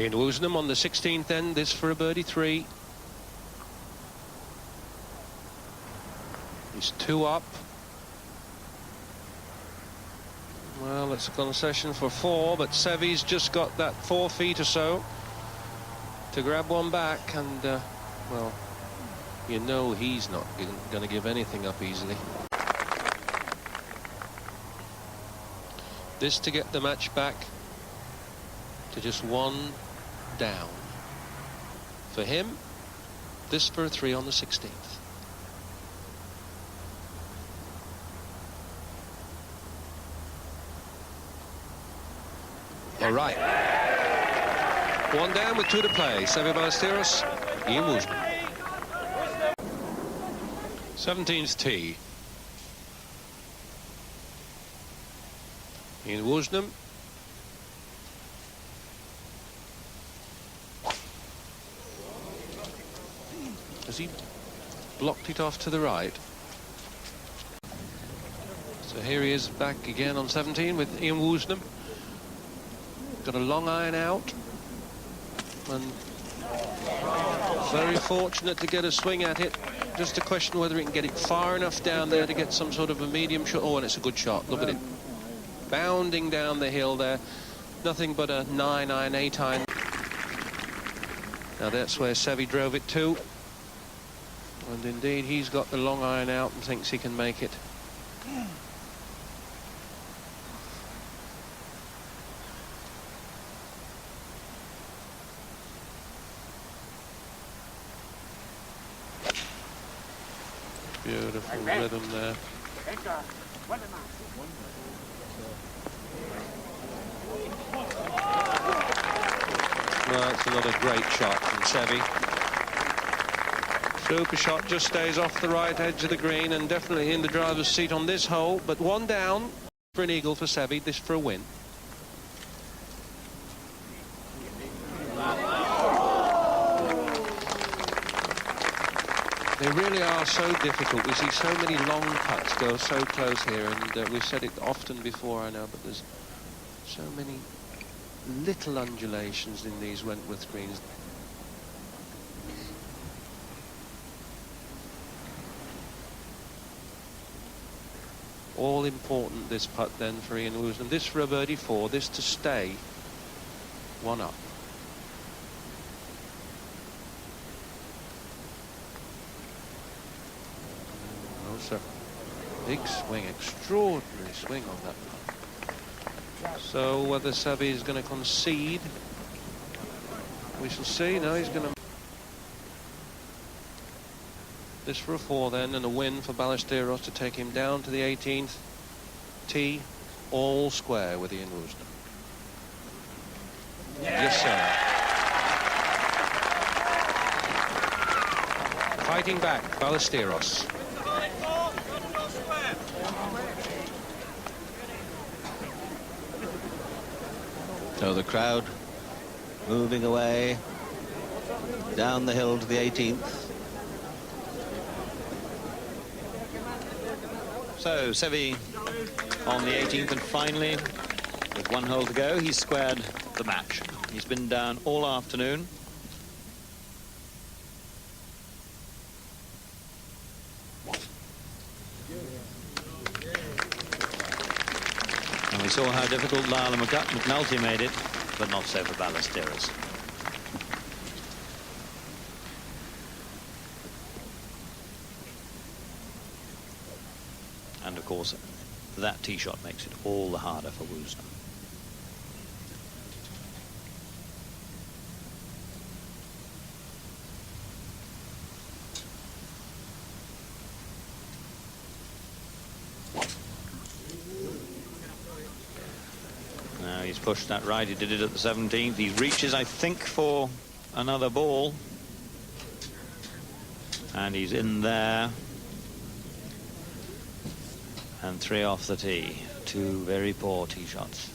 In Woosnam on the 16th end, this for a birdie 3. He's 2 up. Well, it's a concession for 4, but Seve's just got that 4 feet or so to grab one back, and well, you know he's not going to give anything up easily. This to get the match back to just 1 down. For him, this for a 3 on the 16th. All right. 1 down with 2 to play. Seve Ballesteros, Ian Woosnam. 17th tee. Ian Woosnam. Has he blocked it off to the right? So here he is back again on 17 with Ian Woosnam. Got a long iron out. And very fortunate to get a swing at it. Just a question whether he can get it far enough down there to get some sort of a medium shot. Oh, and it's a good shot. Look at it. Bounding down the hill there. Nothing but a 9 iron, 8 iron. Now that's where Seve drove it to. And indeed, he's got the long iron out and thinks he can make it. Beautiful rhythm there. Well, that's another great shot from Seve. Super shot, just stays off the right edge of the green and definitely in the driver's seat on this hole. But 1 down for an eagle for Seve, this for a win. They really are so difficult. We see so many long putts go so close here, and we've said it often before, I know, but there's so many little undulations in these Wentworth greens. All important, this putt then for Ian Woosnam. This for a birdie 4, this to stay 1 up. Big swing, extraordinary swing on that one. So whether Seve is going to concede, we shall see. No, he's going to. This for a 4 then, and a win for Ballesteros to take him down to the 18th tee, all square with Ian Woosnam. Yes, sir. Fighting back, Ballesteros. So the crowd moving away down the hill to the 18th. So Seve on the 18th, and finally, with 1 hole to go, he's squared the match. He's been down all afternoon. And we saw how difficult Lyle McNulty made it, but not so for Ballesteros. And of course, that tee shot makes it all the harder for Woosnam. Now he's pushed that right. He did it at the 17th. He reaches, I think, for another ball. And he's in there. And 3 off the tee. 2 very poor tee shots.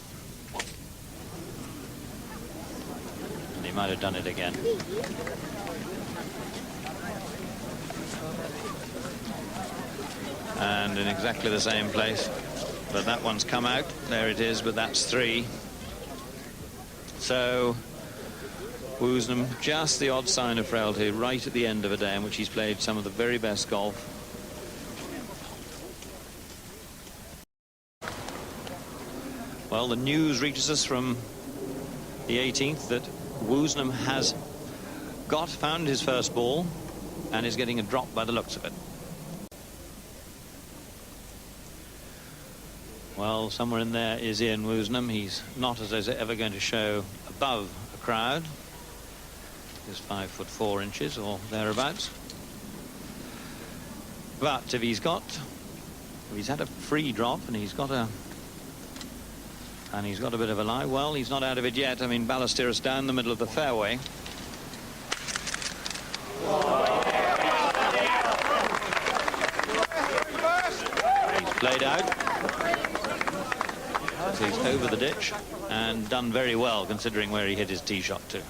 And he might have done it again. And in exactly the same place. But that one's come out. There it is, but that's 3. So Woosnam, just the odd sign of frailty right at the end of a day in which he's played some of the very best golf. Well, the news reaches us from the 18th that Woosnam has found his first ball and is getting a drop by the looks of it. Well, somewhere in there is Ian Woosnam. He's not, as I say, ever going to show above a crowd. He's 5'4" or thereabouts. But if he's had a free drop and he's got a bit of a lie, well, he's not out of it yet. I mean, Ballesteros down the middle of the fairway. He's played out. So he's over the ditch and done very well considering where he hit his tee shot to.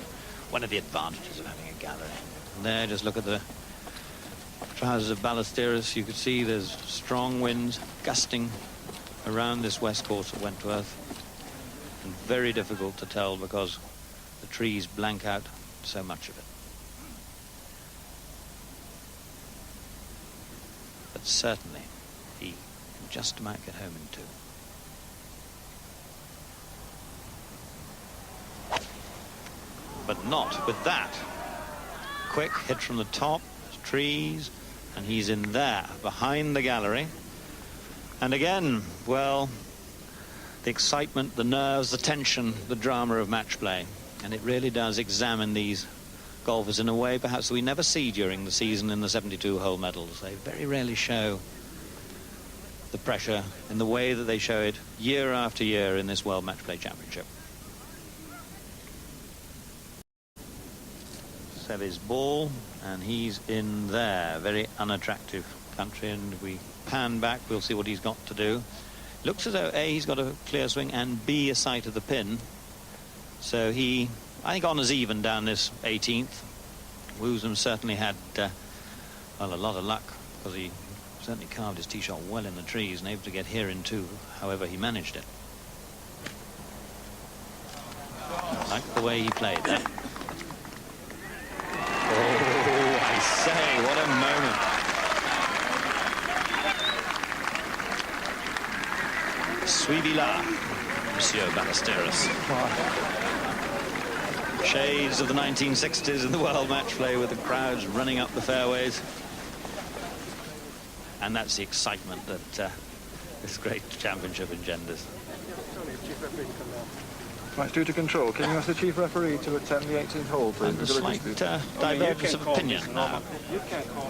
One of the advantages of having a gallery. And there, just look at the trousers of Ballesteros. You could see there's strong winds gusting around this west course at Wentworth. And very difficult to tell because the trees blank out so much of it. But certainly he can just about get home in two. But not with that. Quick hit from the top, trees, and he's in there, behind the gallery. And again, well, the excitement, the nerves, the tension, the drama of match play. And it really does examine these golfers in a way perhaps we never see during the season in the 72-hole medals. They very rarely show the pressure in the way that they show it year after year in this World Match Play Championship. Seve's ball, and he's in there. Very unattractive country, and we pan back, we'll see what he's got to do. Looks as though A, he's got a clear swing, and B, a sight of the pin. So he, I think, honours even down this 18th. Woosnam certainly had, well, a lot of luck, because he certainly carved his tee shot well in the trees and able to get here in two, however he managed it. I like the way he played that. Oh, I say, what a moment. Suivez-la, Monsieur Ballesteros. Shades of the 1960s in the World Match Play with the crowds running up the fairways. And that's the excitement that this great championship engenders. Match due to control. Can you ask the chief referee to attend the 18th hole, please? And a slight divergence of opinion now.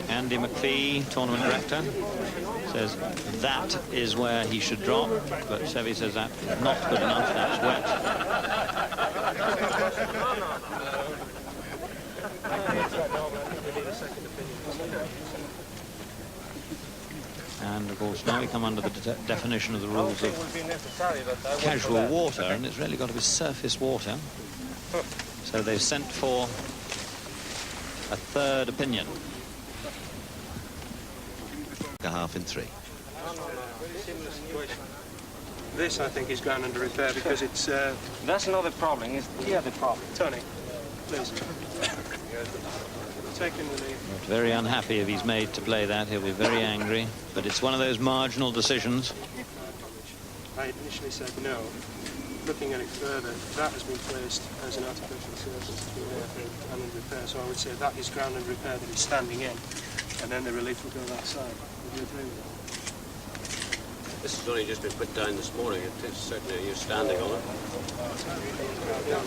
Andy McPhee, tournament director, says that is where he should drop, but Seve says that's not good enough, that's wet. And of course now we come under the definition of the rules of casual water, and it's really got to be surface water. So they've sent for a third opinion. A half in three. Similar situation. This, I think, is ground under repair because it's... That's not the problem, it's the other problem. Tony, please. Take him with you. Very unhappy if he's made to play that. He'll be very angry. But it's one of those marginal decisions. I initially said no. Looking at it further, that has been placed as an artificial surface to be ground under repair. So I would say that is ground under repair that he's standing in, and then the relief will go that side. Would you agree with that? This has only just been put down this morning. It is certainly you're standing on it.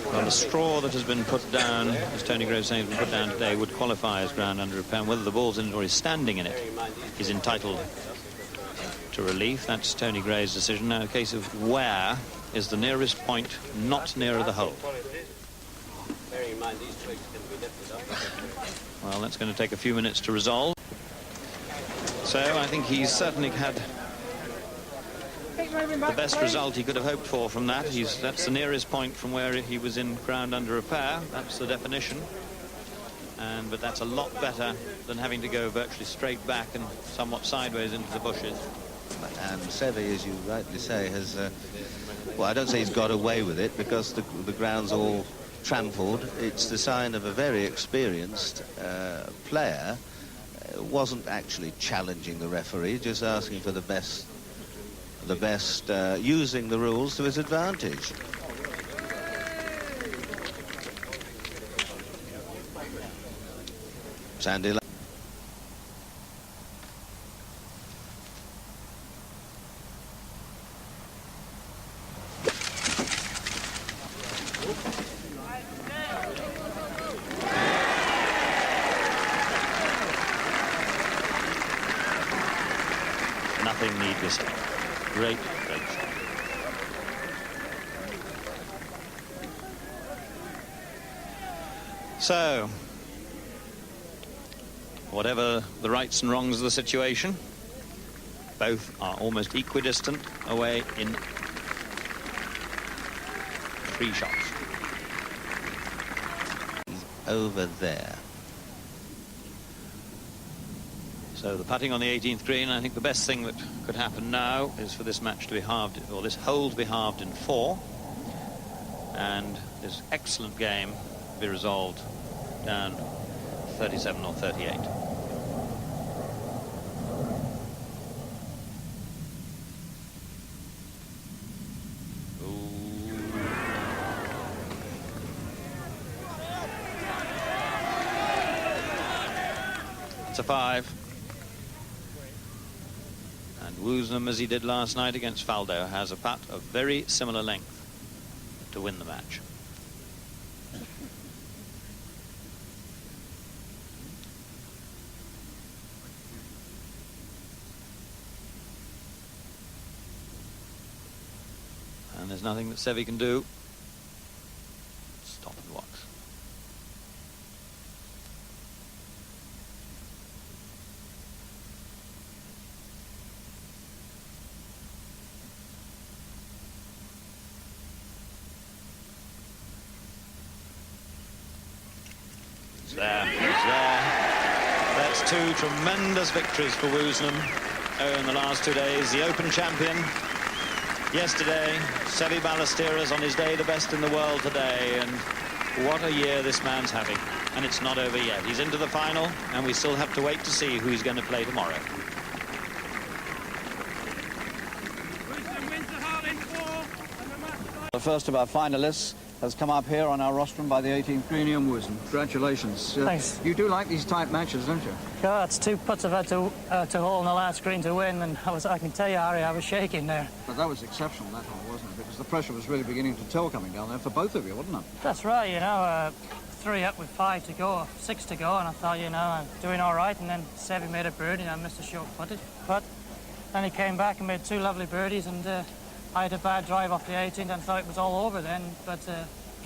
Well, the straw that has been put down, as Tony Groves saying, has been put down today, would qualify as ground under repair. Whether the ball's in it or is standing in it is entitled to relief. That's Tony Gray's decision. Now, a case of where is the nearest point not nearer the hole. Bearing in mind these twigs can be lifted up. Well, that's going to take a few minutes to resolve. So I think he's certainly had the best result he could have hoped for from that. That's the nearest point from where he was in ground under repair. That's the definition. But that's a lot better than having to go virtually straight back and somewhat sideways into the bushes. And Seve, as you rightly say, has... well, I don't say he's got away with it because the ground's all trampled, it's the sign of a very experienced player. Wasn't actually challenging the referee, just asking for the best, using the rules to his advantage. Sandy. Nothing needless. Great shot. So, whatever the rights and wrongs of the situation, both are almost equidistant away in 3 shots. Over there. So the putting on the 18th green, I think the best thing that could happen now is for this match to be halved, or this hole to be halved in 4, and this excellent game be resolved down 37 or 38. It's a 5. And Woosnam, as he did last night against Faldo, has a putt of very similar length to win the match. And there's nothing that Seve can do. Stop and watch. It's there. It's there. That's 2 tremendous victories for Woosnam in the last 2 days. The Open champion yesterday, Seve Ballesteros on his day, the best in the world today, and what a year this man's having. And it's not over yet. He's into the final, and we still have to wait to see who he's going to play tomorrow. The first of our finalists has come up here on our rostrum by the 18th green in Woosnam. Congratulations. Thanks. You do like these tight matches, don't you? Yeah, it's 2 putts I've had to hole on the last green to win, and I can tell you, Harry, I was shaking there. But that was exceptional, that hole, wasn't it? Because the pressure was really beginning to tell coming down there for both of you, wasn't it? That's right, you know, 3 up with 5 to go, 6 to go, and I thought, you know, I'm doing all right, and then Seve made a birdie, and I missed a short putted. But then he came back and made 2 lovely birdies, and I had a bad drive off the 18th and thought it was all over then, but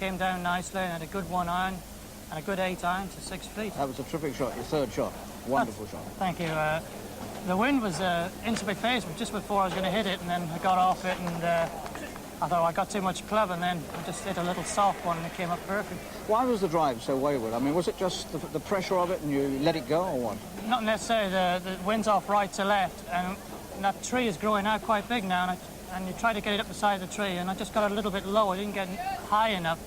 came down nicely and had a good 1 iron and a good 8 iron to 6 feet. That was a terrific shot, your 3rd shot. Wonderful shot. Thank you. The wind was into my face just before I was going to hit it, and then I got off it, and I thought I got too much club, and then I just hit a little soft one and it came up perfect. Why was the drive so wayward? I mean, was it just the pressure of it and you let it go, or what? Not necessarily. The wind's off right to left, and that tree is growing out quite big now, and you try to get it up the side of the tree, and I just got a little bit low. I didn't get high enough,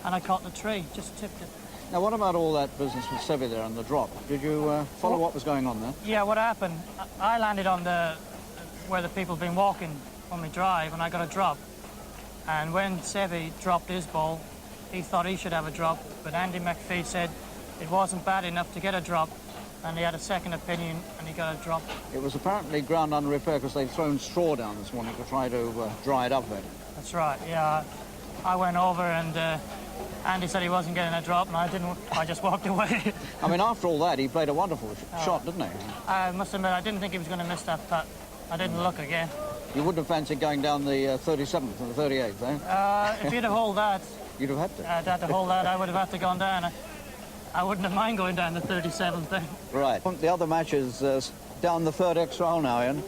and I caught the tree, just tipped it. Now, what about all that business with Seve there and the drop? Did you follow what was going on there? Yeah, what happened, I landed on where the people have been walking on my drive, and I got a drop. And when Seve dropped his ball, he thought he should have a drop, but Andy McPhee said it wasn't bad enough to get a drop, and he had a second opinion, and he got a drop. It was apparently ground under repair because they'd thrown straw down this morning to try to dry it up better. That's right, yeah. I went over, and Andy said he wasn't getting a drop, and I just walked away. I mean, after all that, he played a wonderful shot, didn't he? I must admit, I didn't think he was going to miss that putt. I didn't look again. You wouldn't have fancied going down the 37th and the 38th, eh? If you'd have held that... You'd have had to. I'd had to hold that. I would have had to gone down. I wouldn't have mind going down the 37th then. Right. The other match is down the 3rd extra hole now, Ian.